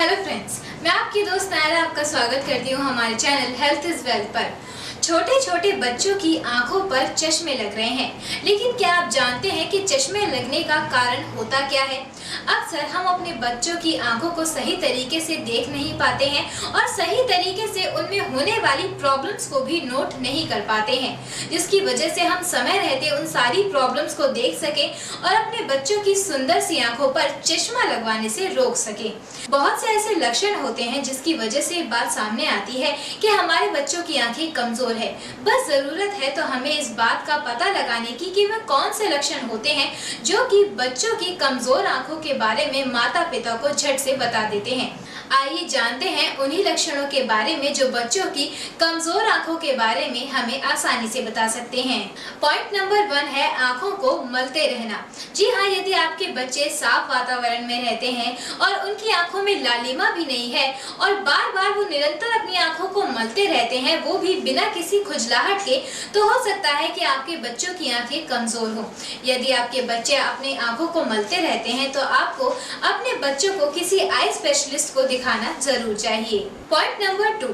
Hello friends, मैं आपकी दोस्त नायरा आपका स्वागत करती हूँ हमारे चैनल हेल्थ इज वेल्थ पर। छोटे छोटे बच्चों की आंखों पर चश्मे लग रहे हैं, लेकिन क्या आप जानते हैं कि चश्मे लगने का कारण होता क्या है? अक्सर हम अपने बच्चों की आंखों को सही तरीके से देख नहीं पाते हैं और सही तरीके से उनमें होने वाली प्रॉब्लम्स को भी नोट नहीं कर पाते हैं, जिसकी वजह से हम समय रहते उन सारी प्रॉब्लम्स को देख सकें और अपने बच्चों की सुंदर सी आंखों पर चश्मा लगवाने से रोक सकें। बहुत से ऐसे लक्षण होते हैं जिसकी वजह से बात सामने आती है कि हमारे बच्चों की आंखें कमजोर है। बस जरूरत है तो हमें इस बात का पता लगाने की कि वह कौन से लक्षण होते हैं जो कि बच्चों की कमजोर आंखों के बारे में माता पिता को झट से बता देते हैं। आइए जानते हैं उन्हीं लक्षणों के बारे में जो बच्चों की कमजोर आंखों के बारे में हमें आसानी से बता सकते हैं। पॉइंट नंबर 1 है आंखों को मलते रहना। जी हाँ, यदि आपके बच्चे साफ वातावरण में रहते हैं और उनकी आंखों में लालिमा भी नहीं है और बार बार वो निरंतर अपनी आंखों को मलते रहते हैं, वो भी बिना किसी खुजलाहट के, तो हो सकता है कि आपके बच्चों की आंखें कमजोर हो। यदि आपके बच्चे अपनी आंखों को मलते रहते हैं तो आपको अपने बच्चों को किसी आई स्पेशलिस्ट को दिखाना जरूर चाहिए। पॉइंट नंबर 2,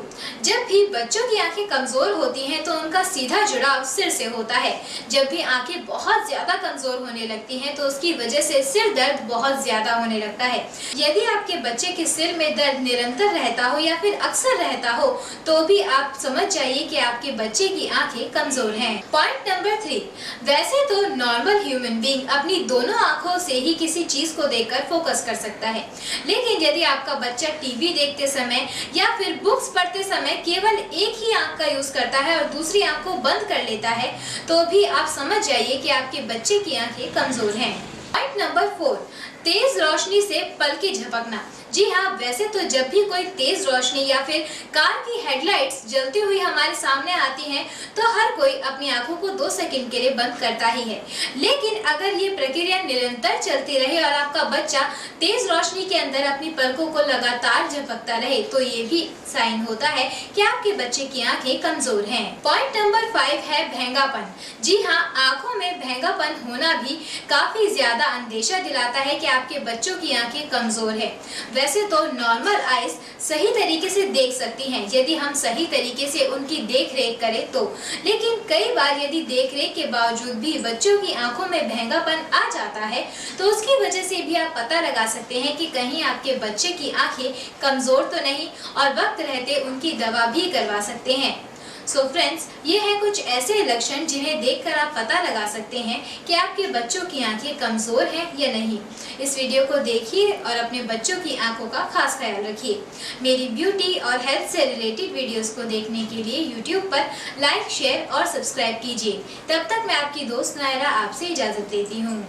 जब भी बच्चों की आंखें कमजोर होती हैं तो उनका सीधा जुड़ाव सिर से होता है। जब भी आंखें बहुत ज्यादा कमजोर होने लगती हैं तो उसकी वजह से सिर दर्द बहुत ज्यादा होने लगता है। यदि आपके बच्चे के सिर में दर्द निरंतर रहता हो या फिर अक्सर रहता हो तो भी आप समझ जाइए कि आपके बच्चे की आंखें कमजोर हैं। पॉइंट नंबर 3, वैसे तो नॉर्मल ह्यूमन बीइंग अपनी दोनों आंखों से ही किसी चीज को देखकर फोकस कर सकता है, लेकिन यदि आपका बच्चा टीवी देखते समय या फिर बुक्स पढ़ते समय केवल एक ही आंख का यूज करता है और दूसरी आंख को बंद कर लेता है तो भी आप समझ जाइए कि आपके बच्चे की आंखें कमजोर हैं। पॉइंट नंबर 4, तेज रोशनी से पलकें झपकना। जी हाँ, वैसे तो जब भी कोई तेज रोशनी या फिर कार की हेडलाइट्स जलती हुई हमारे सामने आती हैं तो हर कोई अपनी आंखों को 2 सेकंड के लिए बंद करता ही है, लेकिन अगर ये प्रक्रिया निरंतर चलती रहे और आपका बच्चा तेज रोशनी के अंदर अपनी पलकों को लगातार झपकता रहे तो ये भी साइन होता है कि आपके बच्चे की आंखें कमजोर हैं। पॉइंट नंबर 5 है भेंगापन। जी हाँ, आंखों में भेंगापन होना भी काफी ज्यादा अंदेशा दिलाता है कि आपके बच्चों की आंखें कमजोर है। वैसे तो नॉर्मल आईज सही तरीके से देख सकती हैं यदि हम सही तरीके से उनकी देख रेख करें तो, लेकिन कई बार यदि देख रेख के बावजूद भी बच्चों की आंखों में भेंगापन आ जाता है तो उसकी वजह से भी आप पता लगा सकते हैं कि कहीं आपके बच्चे की आंखें कमजोर तो नहीं और वक्त रहते उनकी दवा भी करवा सकते हैं। सो फ्रेंड्स, ये है कुछ ऐसे लक्षण जिन्हें देखकर आप पता लगा सकते हैं कि आपके बच्चों की आंखें कमजोर हैं या नहीं। इस वीडियो को देखिए और अपने बच्चों की आंखों का खास ख्याल रखिए। मेरी ब्यूटी और हेल्थ से रिलेटेड वीडियोस को देखने के लिए यूट्यूब पर लाइक, शेयर और सब्सक्राइब कीजिए। तब तक मैं आपकी दोस्त नायरा आपसे इजाजत लेती हूँ।